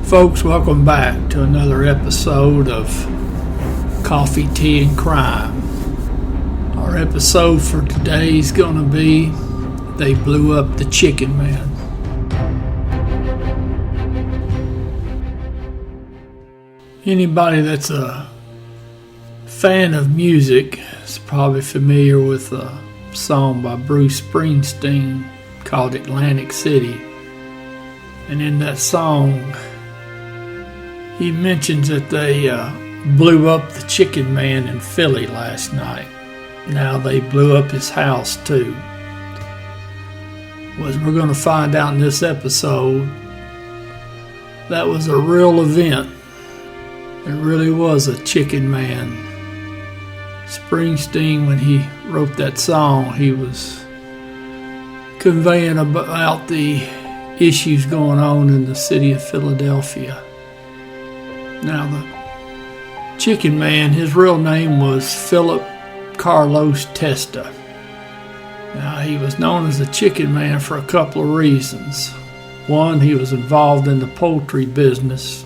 Folks, welcome back to another episode of Coffee, Tea, and Crime. Our episode for today is going to be They Blew Up the Chicken Man. Anybody that's a fan of music is probably familiar with a song by Bruce Springsteen called Atlantic City. And in that song, he mentions that they blew up the Chicken Man in Philly last night. Now they blew up his house too. As we're going to find out in this episode, that was a real event. It really was a Chicken Man. Springsteen, when he wrote that song, he was conveying about the issues going on in the city of Philadelphia. Now, the Chicken Man, his real name was Phillip Testa. Now, he was known as the Chicken Man for a couple of reasons. One, he was involved in the poultry business,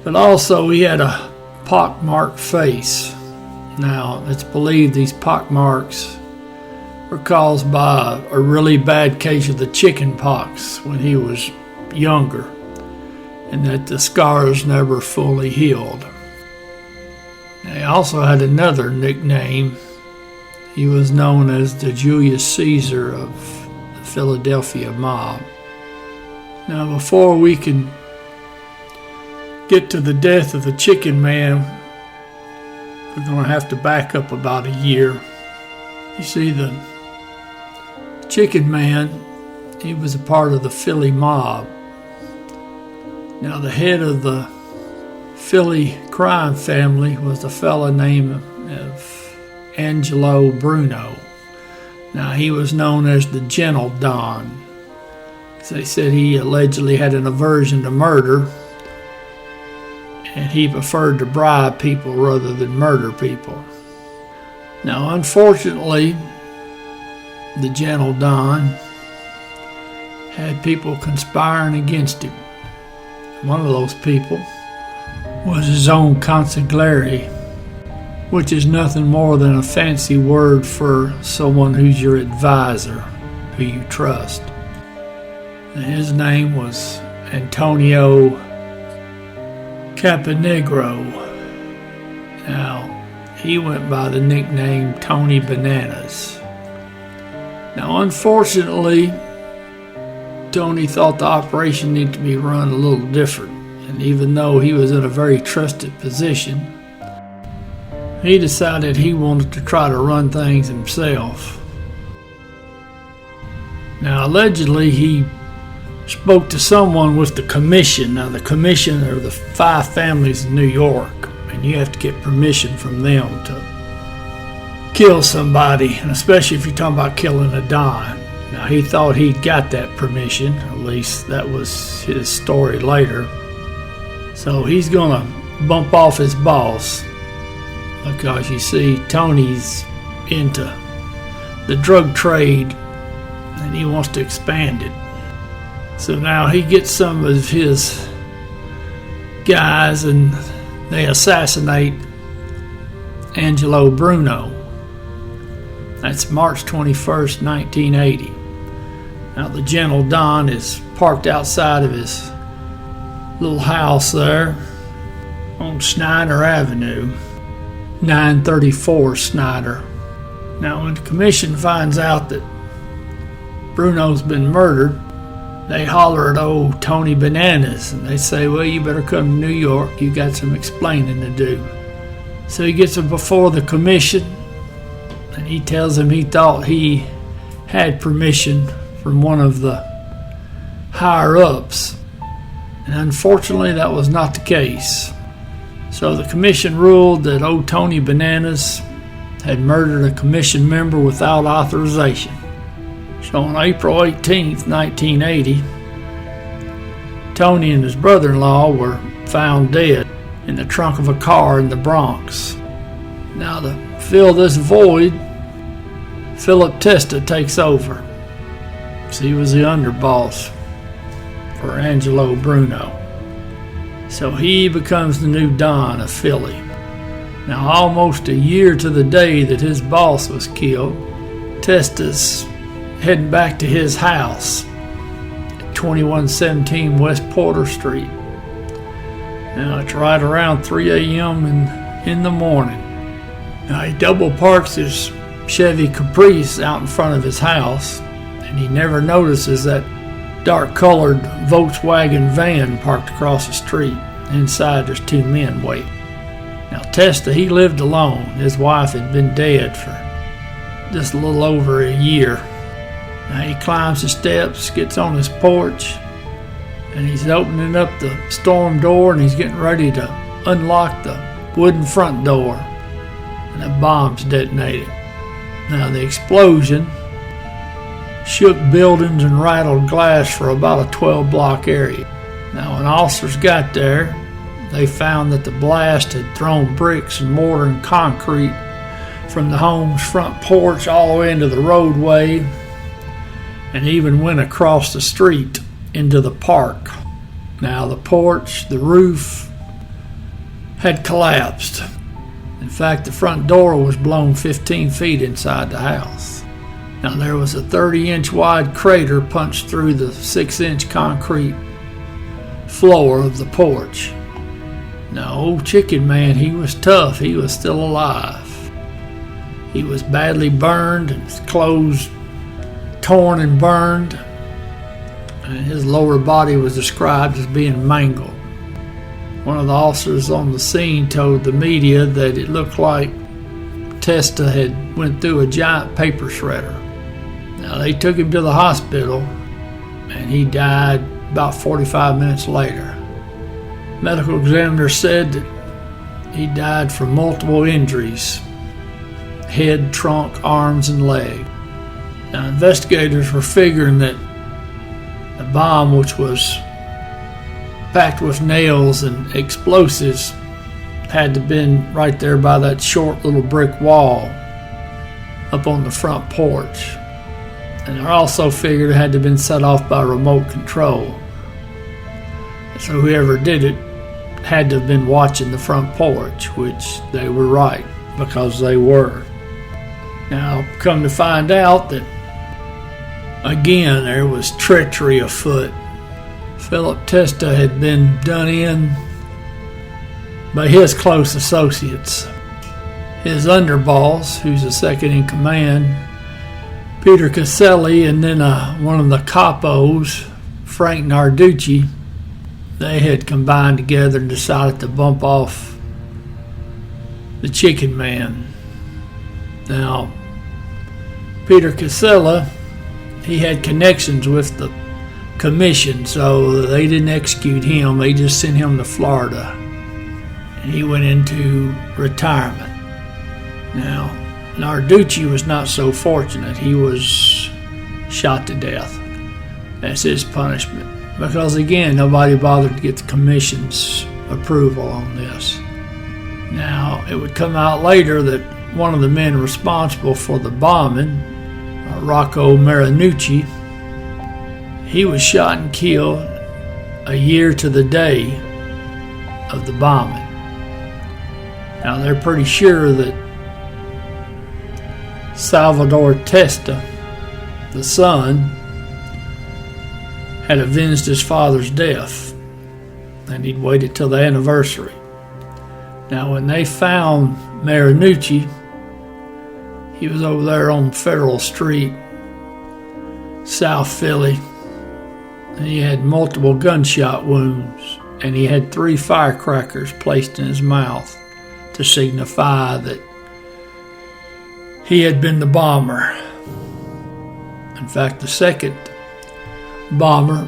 but also he had a pockmarked face. Now, it's believed these pockmarks were caused by a really bad case of the chicken pox when he was younger, and that the scars never fully healed. Now, he also had another nickname. He was known as the Julius Caesar of the Philadelphia mob. Now, before we can get to the death of the Chicken Man, we're going to have to back up about a year. You see, the Chicken Man, he was a part of the Philly mob. Now, the head of the Philly crime family was a fella named Angelo Bruno. Now, he was known as the Gentle Don. They said he allegedly had an aversion to murder, and he preferred to bribe people rather than murder people. Now, unfortunately, the Gentle Don had people conspiring against him. One of those people was his own consigliere, which is nothing more than a fancy word for someone who's your advisor, who you trust. And his name was Antonio Caponegro. Now, he went by the nickname Tony Bananas. Now, unfortunately, Tony thought the operation needed to be run a little different, and even though he was in a very trusted position, he decided he wanted to try to run things himself. Now, allegedly, he spoke to someone with the commission. Now, the commission are the 5 families in New York, and you have to get permission from them to kill somebody, and especially if you're talking about killing a Don. Now, he thought he'd got that permission, at least that was his story later. So he's gonna bump off his boss, because you see, Tony's into the drug trade and he wants to expand it. So now he gets some of his guys and they assassinate Angelo Bruno. That's March 21st, 1980. Now, the Gentle Don is parked outside of his little house there on Snyder Avenue, 934 Snyder. Now, when the commission finds out that Bruno's been murdered, they holler at old Tony Bananas, and they say, well, you better come to New York, you got some explaining to do. So he gets him before the commission, and he tells him he thought he had permission from one of the higher-ups. And unfortunately, that was not the case. So the commission ruled that old Tony Bananas had murdered a commission member without authorization. So on April 18th, 1980, Tony and his brother-in-law were found dead in the trunk of a car in the Bronx. Now, to fill this void, Phillip Testa takes over. So he was the underboss for Angelo Bruno. So he becomes the new Don of Philly. Now, almost a year to the day that his boss was killed, Testa's heading back to his house at 2117 West Porter Street. Now, it's right around 3 a.m. in the morning. Now, he double parks his Chevy Caprice out in front of his house, and he never notices that dark-colored Volkswagen van parked across the street. Inside, there's two men waiting. Now, Testa, he lived alone. His wife had been dead for just a little over a year. Now, he climbs the steps, gets on his porch, and he's opening up the storm door, and he's getting ready to unlock the wooden front door, and a bomb's detonated. Now, the explosion shook buildings and rattled glass for about a 12-block area. Now, when officers got there, they found that the blast had thrown bricks and mortar and concrete from the home's front porch all the way into the roadway, and even went across the street into the park. Now, the porch, the roof had collapsed. In fact, the front door was blown 15 feet inside the house. Now, there was a 30-inch wide crater punched through the 6-inch concrete floor of the porch. Now, old Chicken Man, he was tough. He was still alive. He was badly burned, and his clothes torn and burned, and his lower body was described as being mangled. One of the officers on the scene told the media that it looked like Testa had went through a giant paper shredder. Now, they took him to the hospital, and he died about 45 minutes later. Medical examiner said that he died from multiple injuries: head, trunk, arms, and leg. Now, investigators were figuring that the bomb, which was packed with nails and explosives, had to have been right there by that short little brick wall up on the front porch. And they also figured it had to have been set off by remote control. So whoever did it had to have been watching the front porch, which they were right, because they were. Now, come to find out that, again, there was treachery afoot. Phillip Testa had been done in by his close associates. His underboss, who's the second in command, Peter Caselli, and then one of the capos, Frank Narducci, they had combined together and decided to bump off the Chicken Man. Now, Peter Casella, he had connections with the commission, so they didn't execute him. They just sent him to Florida, and he went into retirement. Now, Narducci was not so fortunate. He was shot to death. That's his punishment. Because, again, nobody bothered to get the commission's approval on this. Now, it would come out later that one of the men responsible for the bombing, Rocco Marinucci, he was shot and killed a year to the day of the bombing. Now, they're pretty sure that Salvador Testa, the son, had avenged his father's death, and he'd waited till the anniversary. Now, when they found Marinucci, he was over there on Federal Street, South Philly, and he had multiple gunshot wounds, and he had 3 firecrackers placed in his mouth to signify that he had been the bomber. In fact, the second bomber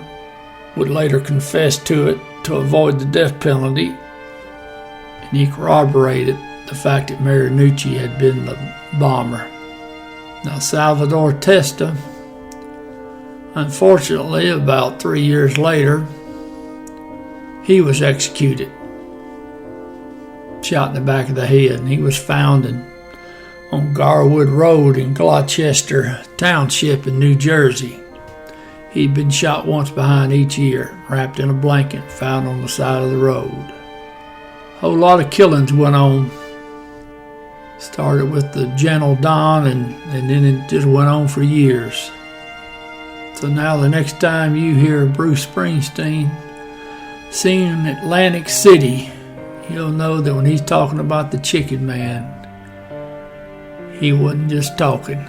would later confess to it to avoid the death penalty, and he corroborated the fact that Marinucci had been the bomber. Now, Salvador Testa, unfortunately, about 3 years later, he was executed, shot in the back of the head, and he was found on Garwood Road in Gloucester Township in New Jersey. He'd been shot once behind each ear, wrapped in a blanket found on the side of the road. A whole lot of killings went on. Started with the Gentle Dawn, and then it just went on for years. So now the next time you hear Bruce Springsteen singing Atlantic City, you'll know that when he's talking about the Chicken Man, he wasn't just talking.